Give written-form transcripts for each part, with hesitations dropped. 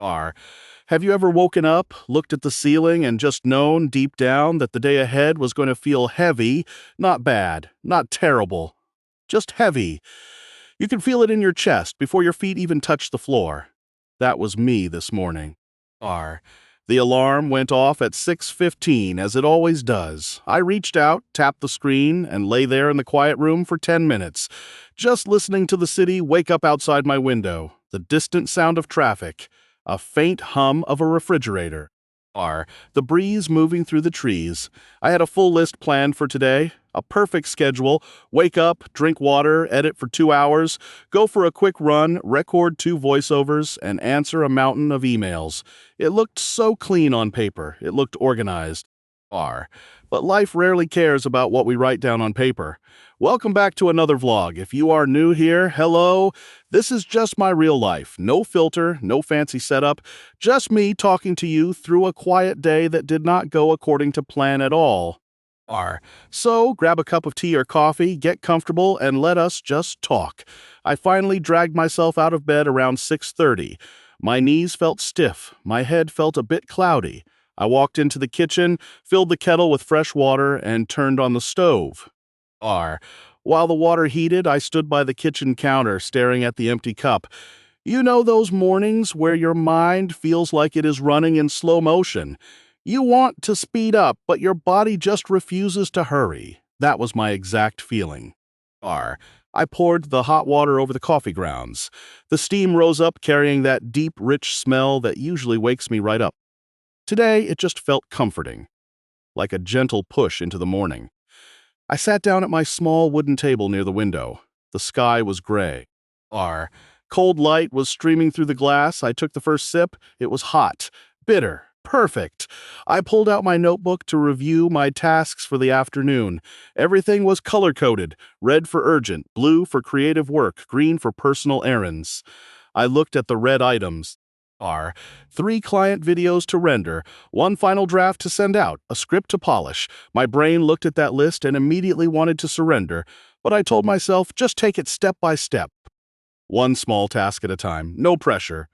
are. Have you ever woken up, looked at the ceiling, and just known deep down that the day ahead was going to feel heavy, not bad, not terrible, just heavy? You can feel it in your chest before your feet even touch the floor. That was me this morning. R. The alarm went off at 6:15, as it always does. I reached out, tapped the screen, and lay there in the quiet room for 10 minutes, just listening to the city wake up outside my window, the distant sound of traffic, a faint hum of a refrigerator. R. The breeze moving through the trees. I had a full list planned for today, a perfect schedule: wake up, drink water, edit for 2 hours, go for a quick run, record 2 voiceovers, and answer a mountain of emails. It looked so clean on paper. It looked organized. R. But life rarely cares about what we write down on paper. Welcome back to another vlog. If you are new here, hello. This is just my real life. No filter, no fancy setup. Just me talking to you through a quiet day that did not go according to plan at all. R. So, grab a cup of tea or coffee, get comfortable, and let us just talk. I finally dragged myself out of bed around 6:30. My knees felt stiff. My head felt a bit cloudy. I walked into the kitchen, filled the kettle with fresh water, and turned on the stove. R. While the water heated, I stood by the kitchen counter, staring at the empty cup. You know those mornings where your mind feels like it is running in slow motion? You want to speed up, but your body just refuses to hurry. That was my exact feeling. R. I poured the hot water over the coffee grounds. The steam rose up, carrying that deep, rich smell that usually wakes me right up. Today, it just felt comforting, like a gentle push into the morning. I sat down at my small wooden table near the window. The sky was gray. R. Cold light was streaming through the glass. I took the first sip. It was hot, bitter, perfect. I pulled out my notebook to review my tasks for the afternoon. Everything was color-coded: red for urgent, blue for creative work, green for personal errands. I looked at the red items. R. 3 client videos to render, 1 final draft to send out, a script to polish. My brain looked at that list and immediately wanted to surrender, but I told myself, just take it step by step. One small task at a time, no pressure.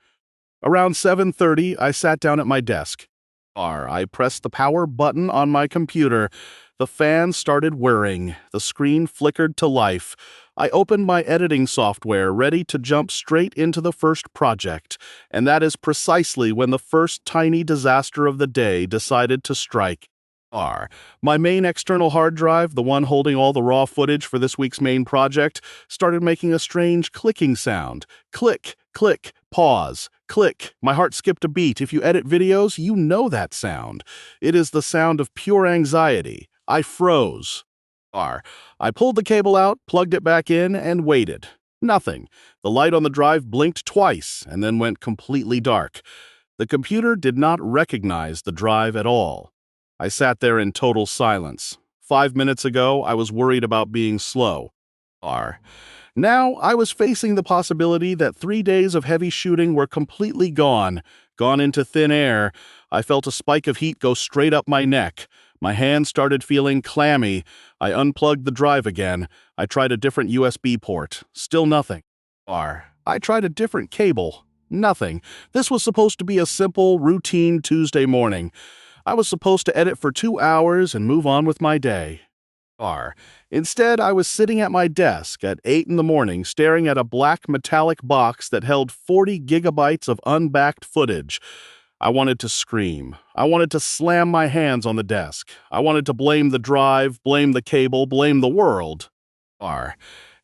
Around 7:30, I sat down at my desk. R. I pressed the power button on my computer. The fan started whirring. The screen flickered to life. I opened my editing software, ready to jump straight into the first project. And that is precisely when the first tiny disaster of the day decided to strike. R. My main external hard drive, the one holding all the raw footage for this week's main project, started making a strange clicking sound. Click, click, pause, click. My heart skipped a beat. If you edit videos, you know that sound. It is the sound of pure anxiety. I froze. R. I pulled the cable out, plugged it back in, and waited. Nothing. The light on the drive blinked twice and then went completely dark. The computer did not recognize the drive at all. I sat there in total silence. 5 minutes ago, I was worried about being slow. R. Now, I was facing the possibility that 3 days of heavy shooting were completely gone into thin air. I felt a spike of heat go straight up my neck. My hands started feeling clammy. I unplugged the drive again. I tried a different USB port. Still nothing. R. I tried a different cable. Nothing. This was supposed to be a simple, routine Tuesday morning. I was supposed to edit for 2 hours and move on with my day. R. Instead, I was sitting at my desk at 8 in the morning, staring at a black metallic box that held 40 gigabytes of unbacked footage. I wanted to scream. I wanted to slam my hands on the desk. I wanted to blame the drive, blame the cable, blame the world. R.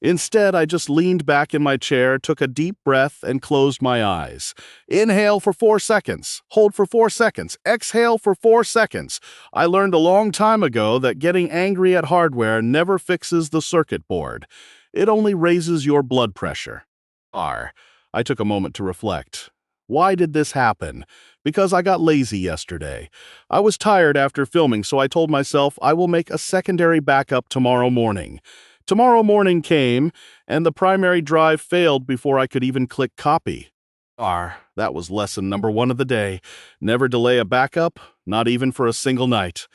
Instead, I just leaned back in my chair, took a deep breath, and closed my eyes. Inhale for 4 seconds. Hold for 4 seconds. Exhale for 4 seconds. I learned a long time ago that getting angry at hardware never fixes the circuit board. It only raises your blood pressure. R. I took a moment to reflect. Why did this happen? Because I got lazy yesterday. I was tired after filming, so I told myself I will make a secondary backup tomorrow morning. Tomorrow morning came, and the primary drive failed before I could even click copy. That was lesson number 1 of the day. Never delay a backup, not even for a single night.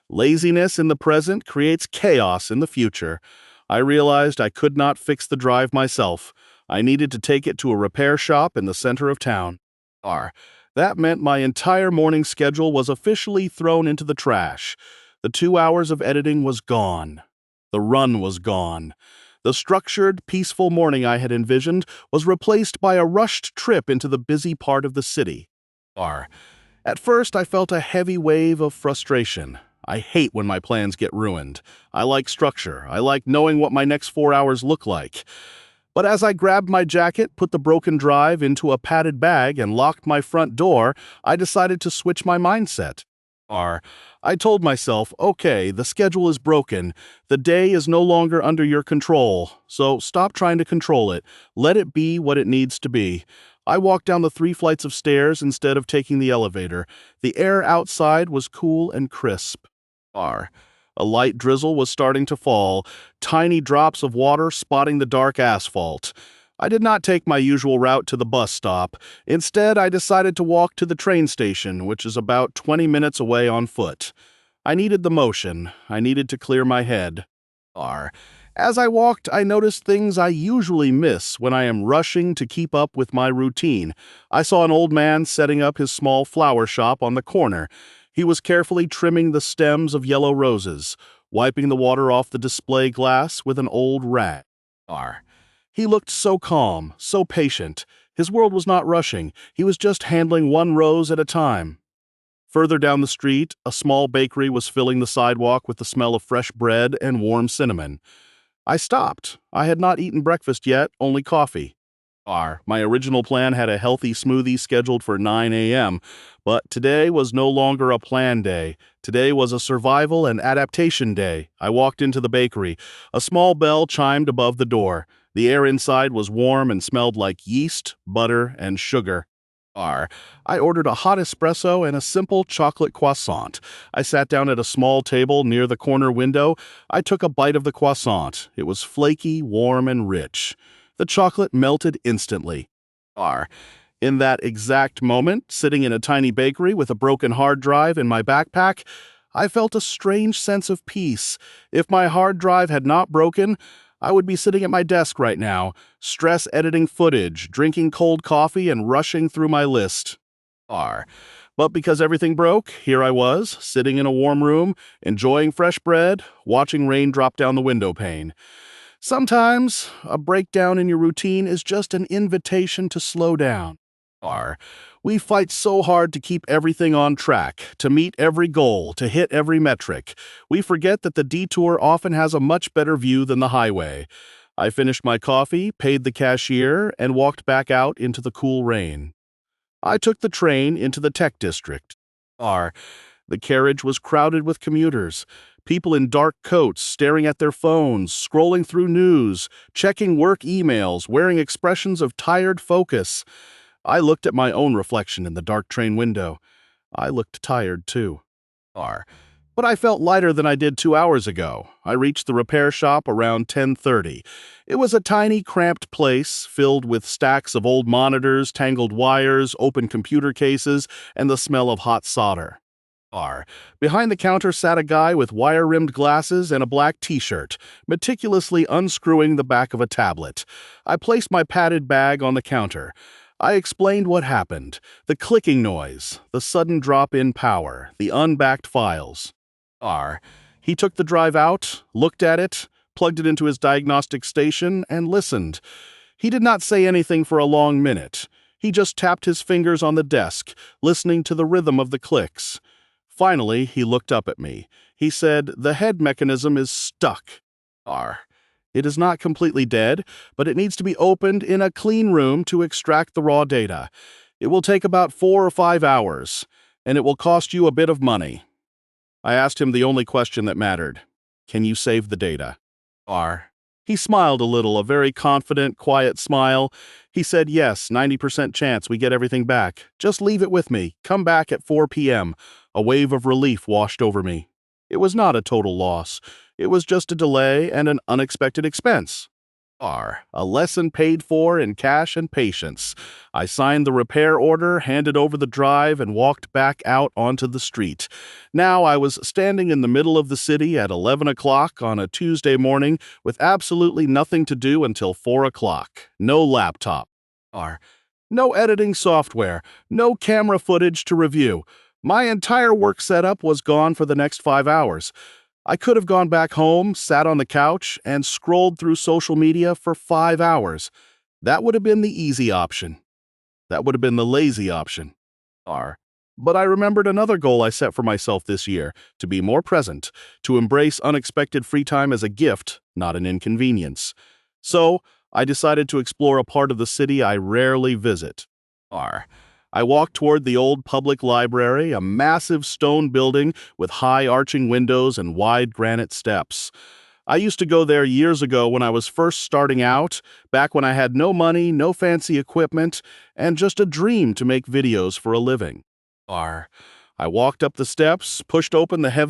Laziness in the present creates chaos in the future. I realized I could not fix the drive myself. I needed to take it to a repair shop in the center of town. That meant my entire morning schedule was officially thrown into the trash. The 2 hours of editing was gone. The run was gone. The structured, peaceful morning I had envisioned was replaced by a rushed trip into the busy part of the city. R. At first, I felt a heavy wave of frustration. I hate when my plans get ruined. I like structure. I like knowing what my next 4 hours look like. But as I grabbed my jacket, put the broken drive into a padded bag, and locked my front door, I decided to switch my mindset. R. I told myself, okay, the schedule is broken. The day is no longer under your control, so stop trying to control it. Let it be what it needs to be. I walked down the 3 flights of stairs instead of taking the elevator. The air outside was cool and crisp. R. A light drizzle was starting to fall, tiny drops of water spotting the dark asphalt. I did not take my usual route to the bus stop. Instead, I decided to walk to the train station, which is about 20 minutes away on foot. I needed the motion. I needed to clear my head. R. As I walked, I noticed things I usually miss when I am rushing to keep up with my routine. I saw an old man setting up his small flower shop on the corner. He was carefully trimming the stems of yellow roses, wiping the water off the display glass with an old rag. R. He looked so calm, so patient. His world was not rushing. He was just handling one rose at a time. Further down the street, a small bakery was filling the sidewalk with the smell of fresh bread and warm cinnamon. I stopped. I had not eaten breakfast yet, only coffee. My original plan had a healthy smoothie scheduled for 9 a.m., but today was no longer a plan day. Today was a survival and adaptation day. I walked into the bakery. A small bell chimed above the door. The air inside was warm and smelled like yeast, butter, and sugar. I ordered a hot espresso and a simple chocolate croissant. I sat down at a small table near the corner window. I took a bite of the croissant. It was flaky, warm, and rich. The chocolate melted instantly. In that exact moment, sitting in a tiny bakery with a broken hard drive in my backpack, I felt a strange sense of peace. If my hard drive had not broken, I would be sitting at my desk right now, stress editing footage, drinking cold coffee, and rushing through my list. But because everything broke, here I was, sitting in a warm room, enjoying fresh bread, watching rain drop down the window pane. Sometimes, a breakdown in your routine is just an invitation to slow down. We fight so hard to keep everything on track, to meet every goal, to hit every metric. We forget that the detour often has a much better view than the highway. I finished my coffee, paid the cashier, and walked back out into the cool rain. I took the train into the tech district. The carriage was crowded with commuters. People in dark coats, staring at their phones, scrolling through news, checking work emails, wearing expressions of tired focus. I looked at my own reflection in the dark train window. I looked tired, too. But I felt lighter than I did 2 hours ago. I reached the repair shop around 10:30. It was a tiny, cramped place filled with stacks of old monitors, tangled wires, open computer cases, and the smell of hot solder. Behind the counter sat a guy with wire-rimmed glasses and a black t-shirt, meticulously unscrewing the back of a tablet. I placed my padded bag on the counter. I explained what happened, the clicking noise, the sudden drop in power, the unbacked files. He took the drive out, looked at it, plugged it into his diagnostic station, and listened. He did not say anything for a long minute. He just tapped his fingers on the desk, listening to the rhythm of the clicks. Finally, he looked up at me. He said, "The head mechanism is stuck." It is not completely dead, but it needs to be opened in a clean room to extract the raw data. It will take about 4 or 5 hours, and it will cost you a bit of money. I asked him the only question that mattered. Can you save the data? He smiled a little, a very confident, quiet smile. He said, yes, 90% chance we get everything back. Just leave it with me. Come back at 4 p.m. A wave of relief washed over me. It was not a total loss. It was just a delay and an unexpected expense. A lesson paid for in cash and patience. I signed the repair order, handed over the drive, and walked back out onto the street. Now I was standing in the middle of the city at 11 o'clock on a Tuesday morning with absolutely nothing to do until 4 o'clock. No laptop. No editing software, no camera footage to review. My entire work setup was gone for the next 5 hours. I could have gone back home, sat on the couch, and scrolled through social media for 5 hours. That would have been the easy option. That would have been the lazy option. R. But I remembered another goal I set for myself this year, to be more present, to embrace unexpected free time as a gift, not an inconvenience. So, I decided to explore a part of the city I rarely visit. R. I walked toward the old public library, a massive stone building with high arching windows and wide granite steps. I used to go there years ago when I was first starting out, back when I had no money, no fancy equipment, and just a dream to make videos for a living. R. I walked up the steps, pushed open the heavy